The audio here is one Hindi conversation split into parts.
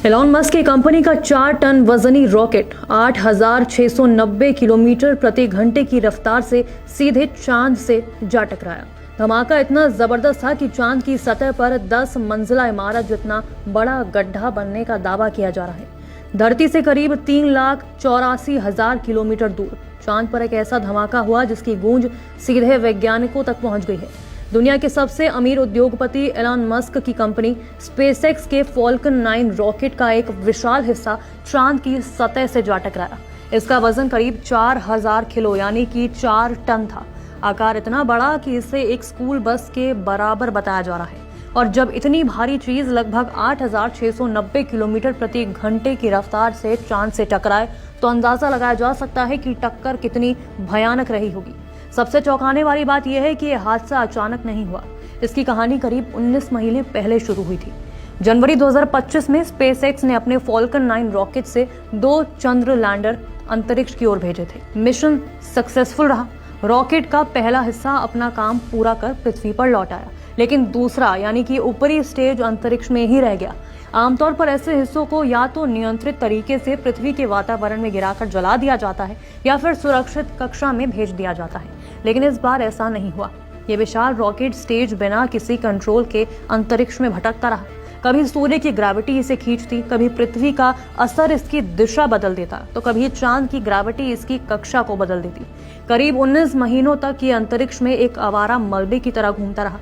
एलॉन मस्क की कंपनी का 4 टन वजनी रॉकेट 8,690 किलोमीटर प्रति घंटे की रफ्तार से सीधे चांद से जा टकराया। धमाका इतना जबरदस्त था कि चांद की सतह पर 10 मंजिला इमारत जितना बड़ा गड्ढा बनने का दावा किया जा रहा है। धरती से करीब 3,84,000 किलोमीटर दूर चांद पर एक ऐसा धमाका हुआ जिसकी गूंज सीधे वैज्ञानिकों तक पहुंच गई है। दुनिया के सबसे अमीर उद्योगपति एलॉन मस्क की कंपनी स्पेसएक्स के फॉल्कन 9 रॉकेट का एक विशाल हिस्सा चांद की सतह से जा टकराया। इसका वजन करीब 4,000 किलो यानी कि 4 टन था। आकार इतना बड़ा कि इसे एक स्कूल बस के बराबर बताया जा रहा है। और जब इतनी भारी चीज लगभग 8,690 किलोमीटर प्रति घंटे की रफ्तार से चांद से टकराए तो अंदाजा लगाया जा सकता है कि टक्कर कितनी भयानक रही होगी। सबसे चौंकाने वाली बात यह है कि यह हादसा अचानक नहीं हुआ। इसकी कहानी करीब 19 महीने पहले शुरू हुई थी। जनवरी 2025 में स्पेसएक्स ने अपने फॉल्कन 9 रॉकेट से 2 चंद्र लैंडर अंतरिक्ष की ओर भेजे थे। मिशन सक्सेसफुल रहा। रॉकेट का पहला हिस्सा अपना काम पूरा कर पृथ्वी पर लौट आया, लेकिन दूसरा यानी कि ऊपरी स्टेज अंतरिक्ष में ही रह गया। आमतौर पर ऐसे हिस्सों को या तो नियंत्रित तरीके से पृथ्वी के वातावरण में गिराकर जला दिया जाता है या फिर सुरक्षित कक्षा में भेज दिया जाता है, लेकिन इस बार ऐसा नहीं हुआ। ये विशाल रॉकेट स्टेज बिना किसी कंट्रोल के अंतरिक्ष में भटकता रहा। कभी सूर्य की ग्रेविटी इसे खींचती, कभी पृथ्वी का असर इसकी दिशा बदल देता, तो कभी चांद की ग्रेविटी इसकी कक्षा को बदल देती। करीब 19 महीनों तक ये अंतरिक्ष में एक आवारा मलबे की तरह घूमता रहा।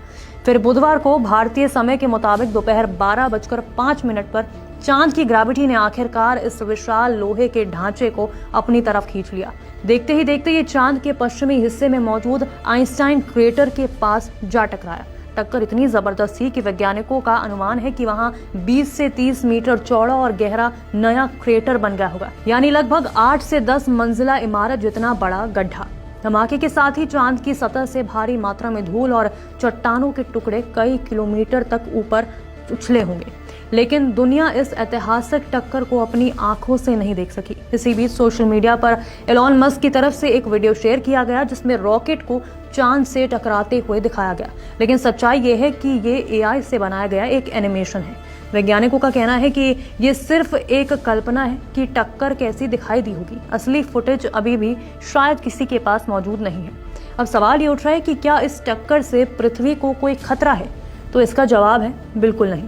फिर बुधवार को भारतीय समय के मुताबिक दोपहर 12:05 पर चांद की ग्रेविटी ने आखिरकार इस विशाल लोहे के ढांचे को अपनी तरफ खींच लिया। देखते ही देखते ये चांद के पश्चिमी हिस्से में मौजूद आइंस्टाइन क्रेटर के पास जा टकराया। टक्कर इतनी जबरदस्त थी कि वैज्ञानिकों का अनुमान है कि वहां 20 से 30 मीटर चौड़ा और गहरा नया क्रेटर बन गया होगा, यानी लगभग 8 से 10 मंजिला इमारत जितना बड़ा गड्ढा। धमाके के साथ ही चांद की सतह से भारी मात्रा में धूल और चट्टानों के टुकड़े कई किलोमीटर तक ऊपर उछले होंगे, लेकिन दुनिया इस ऐतिहासिक टक्कर को अपनी आंखों से नहीं देख सकी। इसी बीच सोशल मीडिया पर एलॉन मस्क की तरफ से एक वीडियो शेयर किया गया जिसमें रॉकेट को चांद से टकराते हुए दिखाया गया, लेकिन सच्चाई ये है कि ये एआई से बनाया गया एक एनिमेशन है। वैज्ञानिकों का कहना है कि ये सिर्फ एक कल्पना है कि टक्कर कैसी दिखाई दी होगी। असली फुटेज अभी भी शायद किसी के पास मौजूद नहीं है। अब सवाल ये उठ रहा है कि क्या इस टक्कर से पृथ्वी को कोई खतरा है? तो इसका जवाब है बिल्कुल नहीं।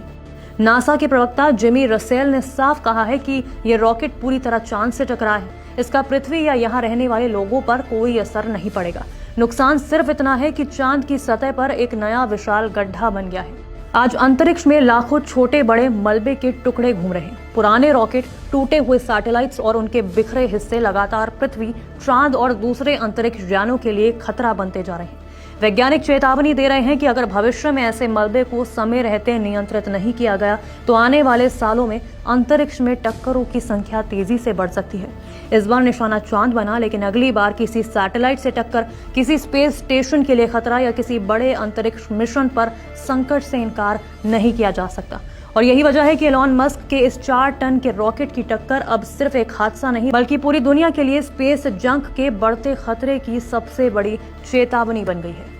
नासा के प्रवक्ता जिमी रसेल ने साफ कहा है कि यह रॉकेट पूरी तरह चांद से टकरा है। इसका पृथ्वी या यहाँ रहने वाले लोगों पर कोई असर नहीं पड़ेगा। नुकसान सिर्फ इतना है कि चांद की सतह पर एक नया विशाल गड्ढा बन गया है। आज अंतरिक्ष में लाखों छोटे बड़े मलबे के टुकड़े घूम रहे हैं। पुराने रॉकेट, टूटे हुए सैटेलाइट्स और उनके बिखरे हिस्से लगातार पृथ्वी, चांद और दूसरे अंतरिक्ष यानों के लिए खतरा बनते जा रहे हैं। वैज्ञानिक चेतावनी दे रहे हैं कि अगर भविष्य में ऐसे मलबे को समय रहते नियंत्रित नहीं किया गया तो आने वाले सालों में अंतरिक्ष में टक्करों की संख्या तेजी से बढ़ सकती है। इस बार निशाना चांद बना, लेकिन अगली बार किसी सैटेलाइट से टक्कर, किसी स्पेस स्टेशन के लिए खतरा या किसी बड़े अंतरिक्ष मिशन पर संकट से इनकार नहीं किया जा सकता। और यही वजह है कि एलॉन मस्क के इस 4 टन के रॉकेट की टक्कर अब सिर्फ एक हादसा नहीं बल्कि पूरी दुनिया के लिए स्पेस जंक के बढ़ते खतरे की सबसे बड़ी चेतावनी बन गई है।